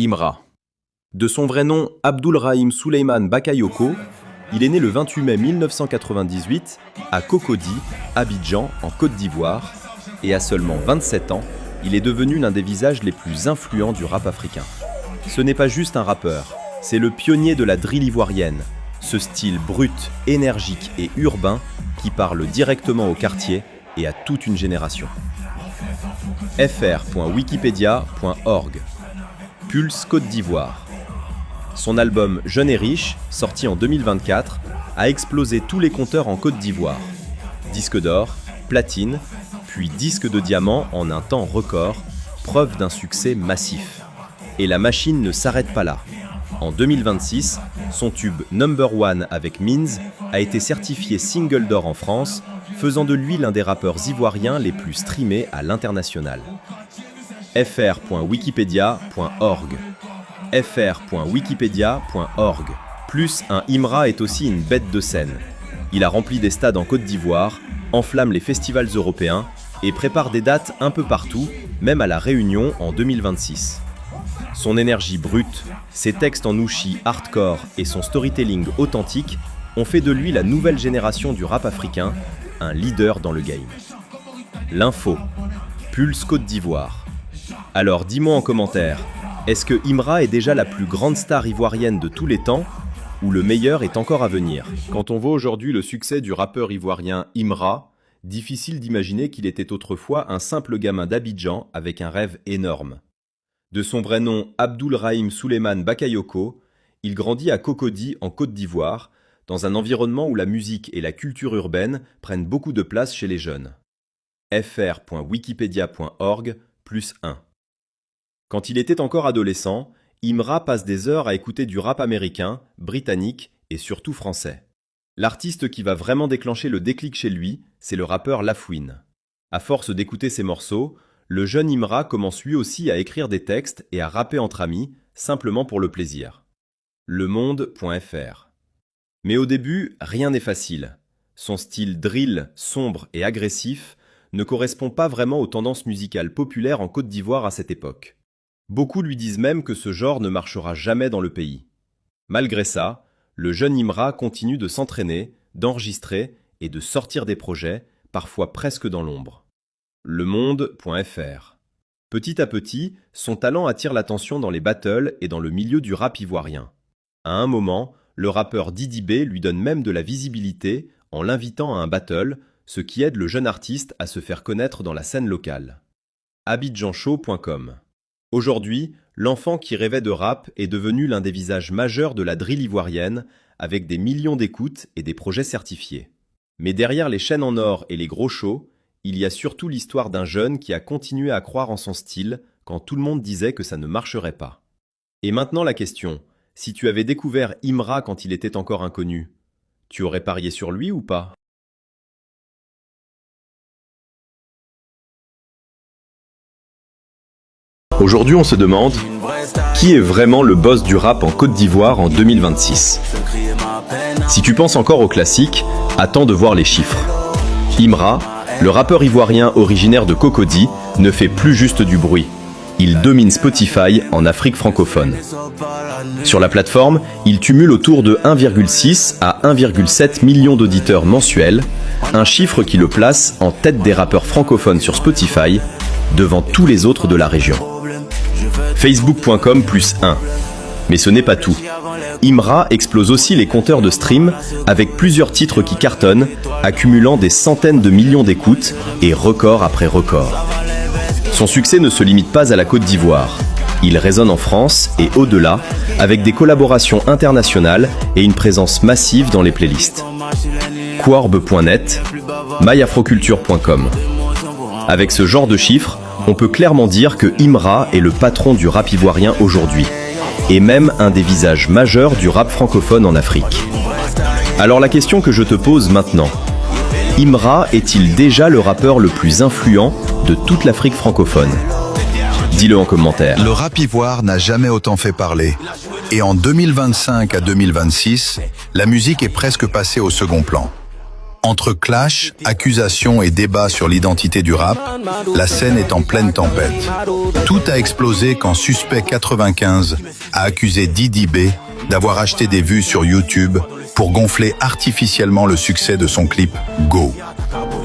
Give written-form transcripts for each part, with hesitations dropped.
Imra. De son vrai nom Abdulrahim Suleiman Bakayoko, il est né le 28 mai 1998 à Cocody, Abidjan, en Côte d'Ivoire, et à seulement 27 ans, il est devenu l'un des visages les plus influents du rap africain. Ce n'est pas juste un rappeur, c'est le pionnier de la drill ivoirienne, ce style brut, énergique et urbain qui parle directement au quartier et à toute une génération. fr.wikipedia.org Pulse Côte d'Ivoire. Son album Jeune et riche, sorti en 2024, a explosé tous les compteurs en Côte d'Ivoire. Disque d'or, platine, puis disque de diamant en un temps record, preuve d'un succès massif. Et la machine ne s'arrête pas là. En 2026, son tube Number One avec Means a été certifié single d'or en France, faisant de lui l'un des rappeurs ivoiriens les plus streamés à l'international. fr.wikipedia.org fr.wikipedia.org Plus un Imra est aussi une bête de scène. Il a rempli des stades en Côte d'Ivoire, enflamme les festivals européens et prépare des dates un peu partout, même à La Réunion en 2026. Son énergie brute, ses textes en oushi hardcore et son storytelling authentique ont fait de lui la nouvelle génération du rap africain, un leader dans le game. L'info. Pulse Côte d'Ivoire. Alors dis-moi en commentaire, est-ce que Imra est déjà la plus grande star ivoirienne de tous les temps ou le meilleur est encore à venir? Quand on voit aujourd'hui le succès du rappeur ivoirien Imra, difficile d'imaginer qu'il était autrefois un simple gamin d'Abidjan avec un rêve énorme. De son vrai nom Abdulrahim Suleiman Bakayoko, il grandit à Cocody en Côte d'Ivoire, dans un environnement où la musique et la culture urbaine prennent beaucoup de place chez les jeunes. fr.wikipedia.org +1 Quand il était encore adolescent, Imra passe des heures à écouter du rap américain, britannique et surtout français. L'artiste qui va vraiment déclencher le déclic chez lui, c'est le rappeur La Fouine. À force d'écouter ses morceaux, le jeune Imra commence lui aussi à écrire des textes et à rapper entre amis, simplement pour le plaisir. Lemonde.fr Mais au début, rien n'est facile. Son style drill, sombre et agressif ne correspond pas vraiment aux tendances musicales populaires en Côte d'Ivoire à cette époque. Beaucoup lui disent même que ce genre ne marchera jamais dans le pays. Malgré ça, le jeune Imra continue de s'entraîner, d'enregistrer et de sortir des projets, parfois presque dans l'ombre. Lemonde.fr Petit à petit, son talent attire l'attention dans les battles et dans le milieu du rap ivoirien. À un moment, le rappeur Didi B lui donne même de la visibilité en l'invitant à un battle, ce qui aide le jeune artiste à se faire connaître dans la scène locale. abidjanshow.com Aujourd'hui, l'enfant qui rêvait de rap est devenu l'un des visages majeurs de la drill ivoirienne, avec des millions d'écoutes et des projets certifiés. Mais derrière les chaînes en or et les gros shows, il y a surtout l'histoire d'un jeune qui a continué à croire en son style quand tout le monde disait que ça ne marcherait pas. Et maintenant la question, si tu avais découvert Imra quand il était encore inconnu, tu aurais parié sur lui ou pas ? Aujourd'hui, on se demande qui est vraiment le boss du rap en Côte d'Ivoire en 2026. Si tu penses encore aux classiques, attends de voir les chiffres. Imra, le rappeur ivoirien originaire de Cocody, ne fait plus juste du bruit. Il domine Spotify en Afrique francophone. Sur la plateforme, il cumule autour de 1,6 à 1,7 million d'auditeurs mensuels, un chiffre qui le place en tête des rappeurs francophones sur Spotify, devant tous les autres de la région. Facebook.com +1. Mais ce n'est pas tout. Imra explose aussi les compteurs de stream avec plusieurs titres qui cartonnent, accumulant des centaines de millions d'écoutes et record après record. Son succès ne se limite pas à la Côte d'Ivoire. Il résonne en France et au-delà, avec des collaborations internationales et une présence massive dans les playlists. Quarb.net, myafroculture.com. Avec ce genre de chiffres, on peut clairement dire que Imra est le patron du rap ivoirien aujourd'hui, et même un des visages majeurs du rap francophone en Afrique. Alors la question que je te pose maintenant, Imra est-il déjà le rappeur le plus influent de toute l'Afrique francophone ? Dis-le en commentaire. Le rap ivoire n'a jamais autant fait parler. Et en 2025 à 2026, la musique est presque passée au second plan. Entre clash, accusations et débats sur l'identité du rap, la scène est en pleine tempête. Tout a explosé quand Suspect 95 a accusé Didi B d'avoir acheté des vues sur YouTube pour gonfler artificiellement le succès de son clip Go.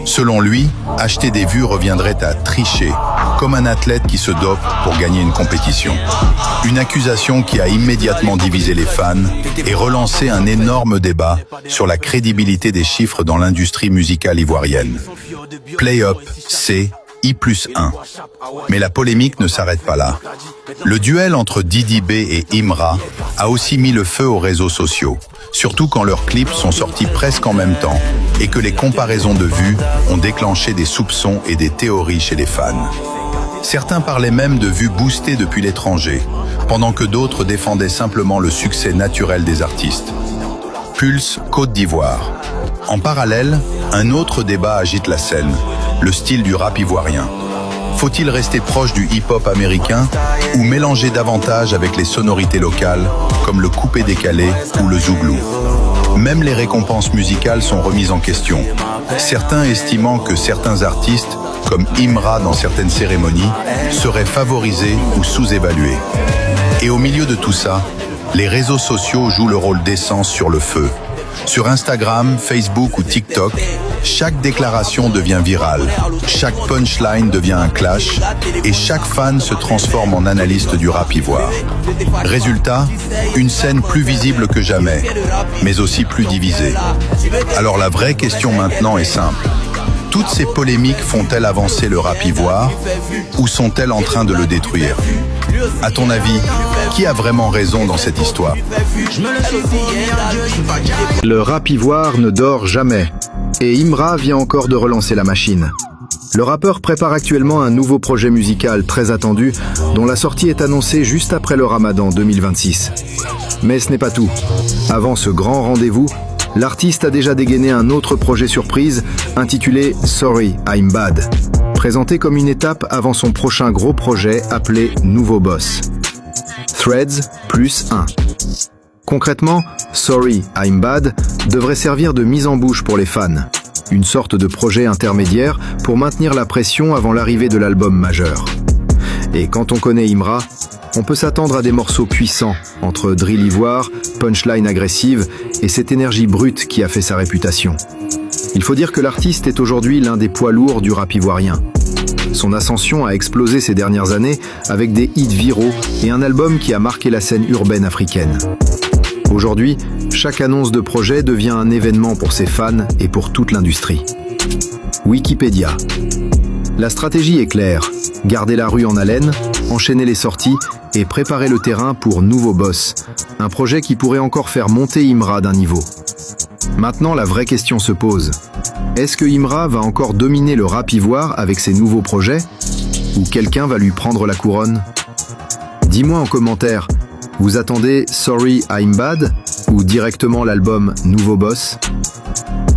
Selon lui, acheter des vues reviendrait à tricher, comme un athlète qui se dope pour gagner une compétition. Une accusation qui a immédiatement divisé les fans et relancé un énorme débat sur la crédibilité des chiffres dans l'industrie musicale ivoirienne. Play Up, c'est I+1. Mais la polémique ne s'arrête pas là. Le duel entre Didi B et Imra a aussi mis le feu aux réseaux sociaux, surtout quand leurs clips sont sortis presque en même temps et que les comparaisons de vues ont déclenché des soupçons et des théories chez les fans. Certains parlaient même de vues boostées depuis l'étranger, pendant que d'autres défendaient simplement le succès naturel des artistes. Pulse, Côte d'Ivoire. En parallèle, un autre débat agite la scène, le style du rap ivoirien. Faut-il rester proche du hip-hop américain ou mélanger davantage avec les sonorités locales, comme le coupé-décalé ou le zouglou? Même les récompenses musicales sont remises en question, certains estimant que certains artistes, comme Imra dans certaines cérémonies, seraient favorisés ou sous-évalués. Et au milieu de tout ça, les réseaux sociaux jouent le rôle d'essence sur le feu. Sur Instagram, Facebook ou TikTok, chaque déclaration devient virale, chaque punchline devient un clash et chaque fan se transforme en analyste du rap ivoire. Résultat, une scène plus visible que jamais, mais aussi plus divisée. Alors la vraie question maintenant est simple. Toutes ces polémiques font-elles avancer le rap ivoire ou sont-elles en train de le détruire? À ton avis, qui a vraiment raison dans cette histoire? Le rap ivoire ne dort jamais, et Imra vient encore de relancer la machine. Le rappeur prépare actuellement un nouveau projet musical très attendu, dont la sortie est annoncée juste après le Ramadan 2026. Mais ce n'est pas tout. Avant ce grand rendez-vous, l'artiste a déjà dégainé un autre projet surprise, intitulé Sorry, I'm Bad, présenté comme une étape avant son prochain gros projet appelé Nouveau Boss. Threads +1. Concrètement, Sorry, I'm Bad devrait servir de mise en bouche pour les fans, une sorte de projet intermédiaire pour maintenir la pression avant l'arrivée de l'album majeur. Et quand on connaît Imra, on peut s'attendre à des morceaux puissants, entre drill ivoire, punchline agressive et cette énergie brute qui a fait sa réputation. Il faut dire que l'artiste est aujourd'hui l'un des poids lourds du rap ivoirien. Son ascension a explosé ces dernières années avec des hits viraux et un album qui a marqué la scène urbaine africaine. Aujourd'hui, chaque annonce de projet devient un événement pour ses fans et pour toute l'industrie. Wikipédia. La stratégie est claire, garder la rue en haleine, enchaîner les sorties et préparer le terrain pour Nouveau Boss, un projet qui pourrait encore faire monter Imra d'un niveau. Maintenant, la vraie question se pose. Est-ce que Imra va encore dominer le rap ivoire avec ses nouveaux projets? Ou quelqu'un va lui prendre la couronne? Dis-moi en commentaire, vous attendez Sorry I'm Bad ou directement l'album Nouveau Boss?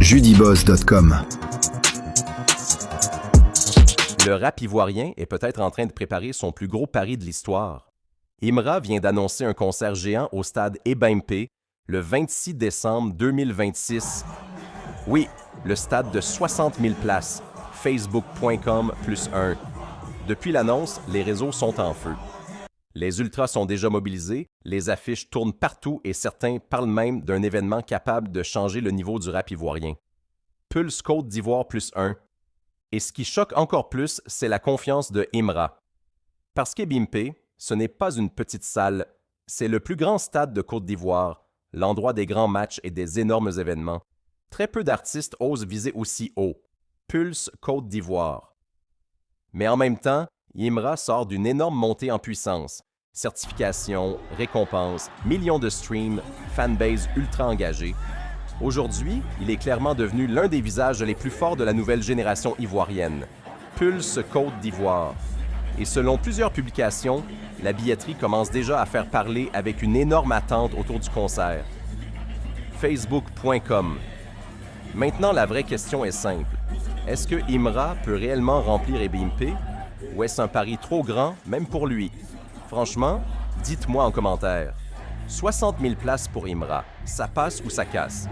judyboss.com. Le rap ivoirien est peut-être en train de préparer son plus gros pari de l'histoire. Imra vient d'annoncer un concert géant au stade Ebimpe le 26 décembre 2026. Oui, le stade de 60 000 places, facebook.com+1. Depuis l'annonce, les réseaux sont en feu. Les ultras sont déjà mobilisés, les affiches tournent partout et certains parlent même d'un événement capable de changer le niveau du rap ivoirien. Pulse Côte d'Ivoire +1. Et ce qui choque encore plus, c'est la confiance de Imra. Parce qu'Ebimpe, ce n'est pas une petite salle, c'est le plus grand stade de Côte d'Ivoire, l'endroit des grands matchs et des énormes événements. Très peu d'artistes osent viser aussi haut. Pulse Côte d'Ivoire. Mais en même temps, Imra sort d'une énorme montée en puissance. Certification, récompenses, millions de streams, fanbase ultra engagée. Aujourd'hui, il est clairement devenu l'un des visages les plus forts de la nouvelle génération ivoirienne. Pulse Côte d'Ivoire. Et selon plusieurs publications, la billetterie commence déjà à faire parler avec une énorme attente autour du concert. Facebook.com. Maintenant, la vraie question est simple. Est-ce que Imra peut réellement remplir Ebimpe? Ou est-ce un pari trop grand, même pour lui? Franchement, dites-moi en commentaire. 60 000 places pour Imra, ça passe ou ça casse?